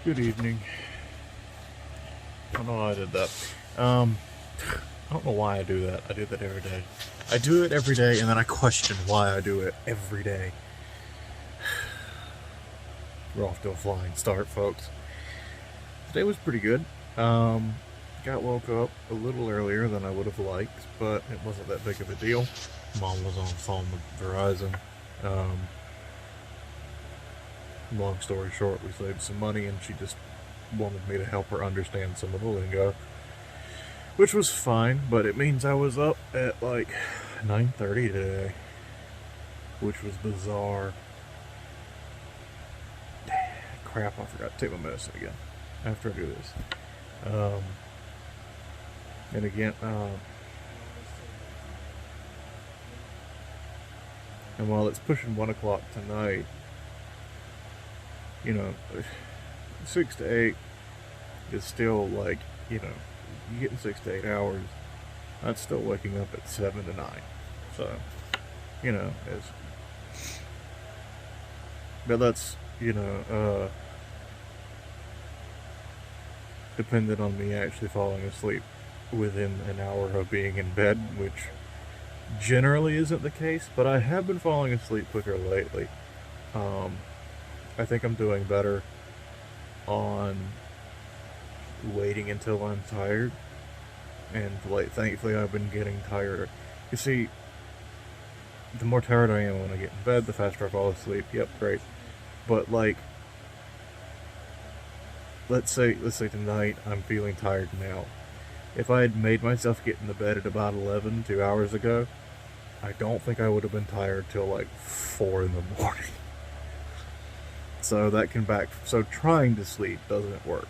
Good evening. I don't know why I did that. I don't know why I do that. I do that every day. I do it every day, and then I question why I do it every day. We're off to a flying start, folks. Today was pretty good. Got woke up a little earlier than I would have liked, but it wasn't that big of a deal. Mom was on the phone with Verizon. Um, Long story short, we saved some money, and she just wanted me to help her understand some of the lingo, which was fine. But it means I was up at like 9:30 today, which was bizarre. Crap! I forgot to take my medicine again after I do this. Um, and again, and while it's pushing 1 o'clock tonight, you know, 6 to 8 is still like, you know, you getting 6 to 8 hours. That's still waking up at 7 to 9. So, you know, but that's, dependent on me actually falling asleep within an hour of being in bed, which generally isn't the case, but I have been falling asleep quicker lately. Um, I think I'm doing better on waiting until I'm tired, and like thankfully I've been getting tired. You see, the more tired I am when I get in bed, the faster I fall asleep. Yep, great. But like, let's say tonight I'm feeling tired now. If I had made myself get into bed at about 11 2 hours ago, I don't think I would have been tired till like 4 in the morning. So that can back. So trying to sleep doesn't work.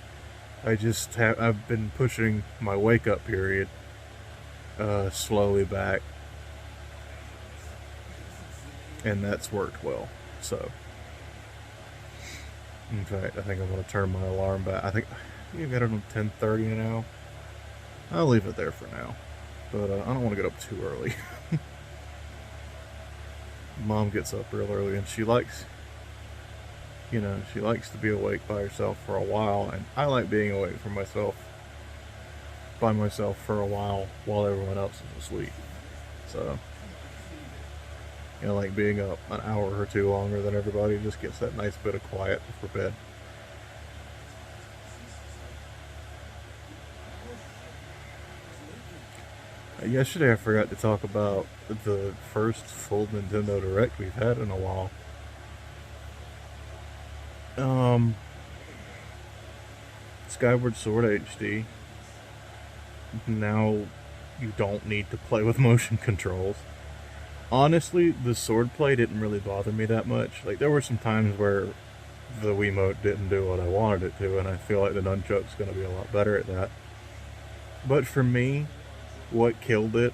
I've been pushing my wake up period slowly back, and that's worked well. So, in fact, I think I'm gonna turn my alarm back. I think you got it on 10:30 now. I'll leave it there for now, but I don't want to get up too early. Mom gets up real early, and she likes to be awake by herself for a while, and I like being awake by myself for a while everyone else is asleep. So, like being up an hour or two longer than everybody just gets that nice bit of quiet before bed. Yesterday I forgot to talk about the first full Nintendo Direct we've had in a while. Um, Skyward Sword HD. Now you don't need to play with motion controls. Honestly, the swordplay didn't really bother me that much. Like, there were some times where the Wiimote didn't do what I wanted it to, and I feel like the nunchuck's going to be a lot better at that. But for me, what killed it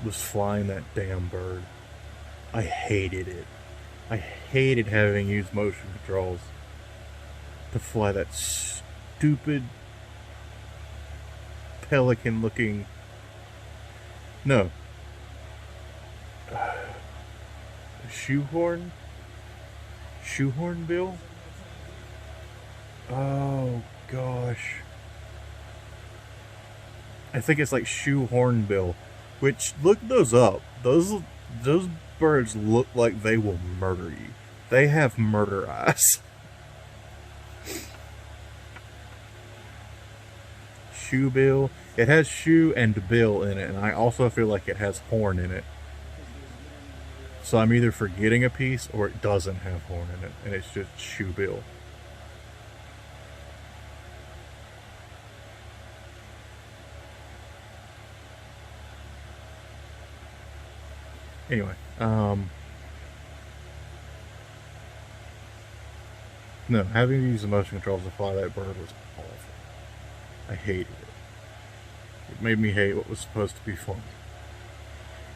was flying that damn bird. I hated it. I hated having used motion controls to fly that stupid pelican looking. No. Shoehorn? Shoehorn Bill? Oh gosh. I think it's like Shoehorn Bill. Which, look those up. Those birds look like they will murder you. They have murder eyes. Shoe Bill. It has shoe and bill in it, and I also feel like it has horn in it. So I'm either forgetting a piece or it doesn't have horn in it, and it's just Shoe Bill. Anyway, no, having to use the motion controls to fly that bird was awful. I hated it. It made me hate what was supposed to be fun.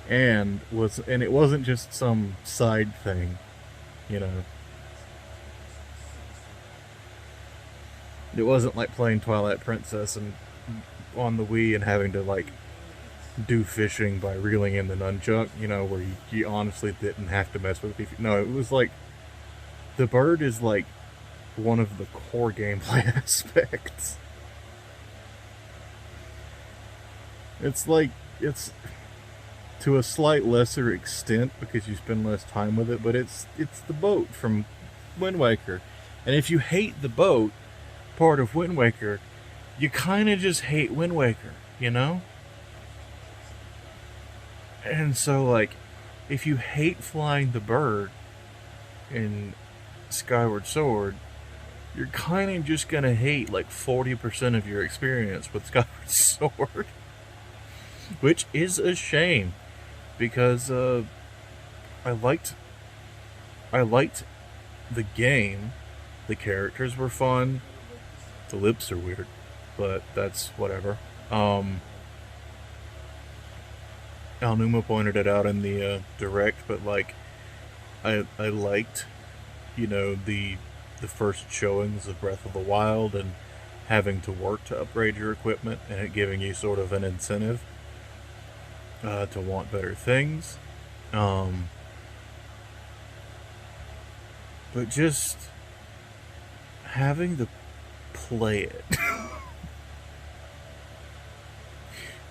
And it wasn't just some side thing, you know. It wasn't like playing Twilight Princess and on the Wii and having to like do fishing by reeling in the nunchuck, where you honestly didn't have to mess with it. No, it was like the bird is like one of the core gameplay aspects. It's like, it's to a slight lesser extent because you spend less time with it, but it's the boat from Wind Waker. And if you hate the boat part of Wind Waker, you kind of just hate Wind Waker, you know? And so, like, if you hate flying the bird in Skyward Sword, you're kind of just gonna hate like 40% of your experience with Skyward Sword. Which is a shame, because I liked the game. The characters were fun. The lips are weird, but that's whatever. Alnuma pointed it out in the direct, but like I liked, you know, the first showings of Breath of the Wild and having to work to upgrade your equipment and it giving you sort of an incentive to want better things. But just having to play it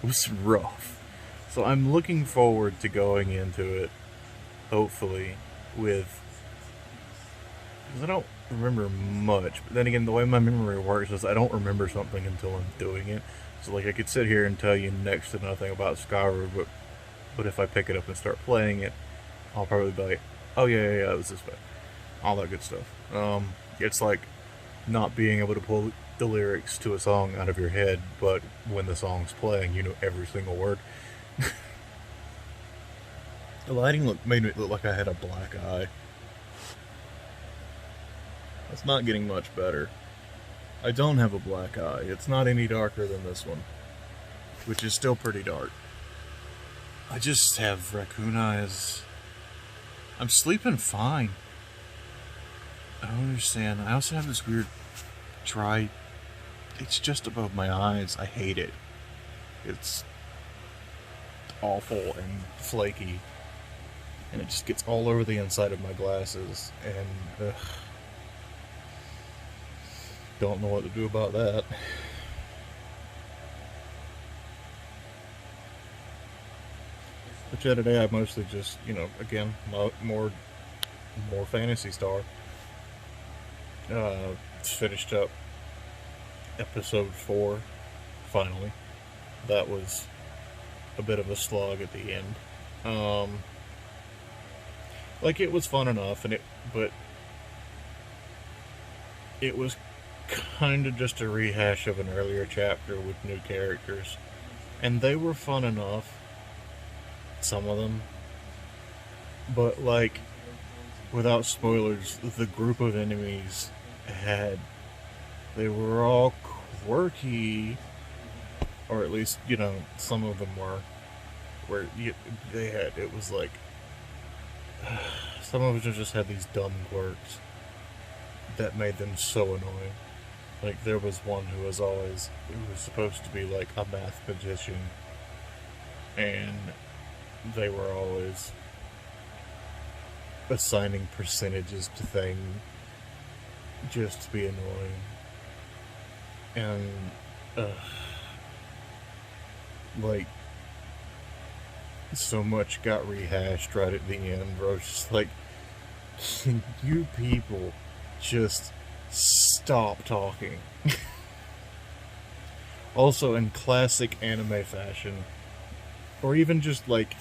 was rough. So I'm looking forward to going into it, hopefully, with... because I don't remember much, but then again, the way my memory works is I don't remember something until I'm doing it. So, like, I could sit here and tell you next to nothing about Skyward, but if I pick it up and start playing it, I'll probably be like, oh yeah, it was this way. All that good stuff. It's like not being able to pull the lyrics to a song out of your head, but when the song's playing, you know every single word. The lighting made it look like I had a black eye. It's not getting much better. I don't have a black eye. It's not any darker than this one, which is still pretty dark. I just have raccoon eyes. I'm sleeping fine. I don't understand. I also have this weird dry... it's just above my eyes. I hate it. It's awful and flaky. And it just gets all over the inside of my glasses. And, don't know what to do about that. But yeah, today I mostly just, you know, again, more Phantasy Star. Finished up episode 4, finally. That was a bit of a slog at the end. Like, it was fun enough, but it was kind of just a rehash of an earlier chapter with new characters. And they were fun enough, some of them. But, like, without spoilers, the group of enemies they were all quirky, or at least, you know, some of them were, where it was like, some of them just had these dumb quirks that made them so annoying. Like, there was one who was supposed to be like a math magician, and they were always assigning percentages to things just to be annoying. And, like, so much got rehashed right at the end, where I was just like, can you people just stop talking? Also, in classic anime fashion, or even just like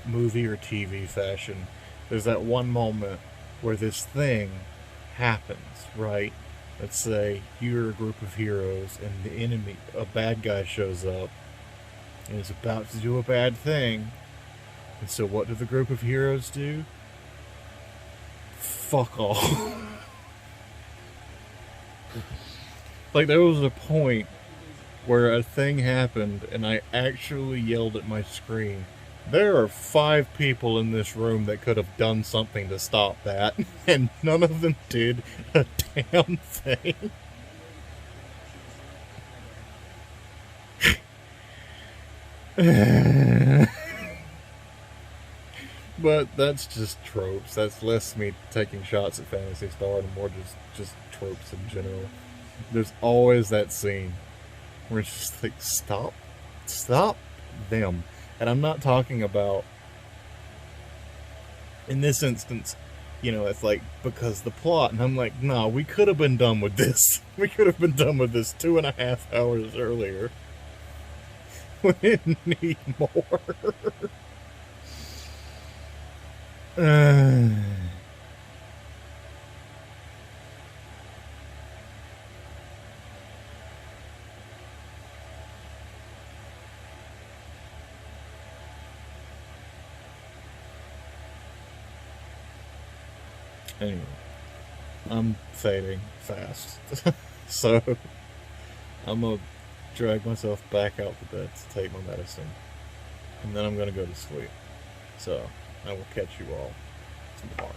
movie or TV fashion, there's that one moment where this thing happens, right? Let's say you're a group of heroes and the enemy, a bad guy, shows up and is about to do a bad thing. And so what do the group of heroes do? Fuck off. Like, there was a point where a thing happened and I actually yelled at my screen, there are 5 people in this room that could have done something to stop that, and none of them did a damn thing. But that's just tropes. That's less me taking shots at Phantasy Star and more just tropes in general. There's always that scene where it's just like, stop them. And I'm not talking about, in this instance, it's like, because the plot, and I'm like, nah, we could have been done with this. We could have been done with this 2.5 hours earlier. We didn't need more. Anyway, I'm fading fast. So, I'm gonna drag myself back out to bed to take my medicine. And then I'm gonna go to sleep. So, I will catch you all tomorrow.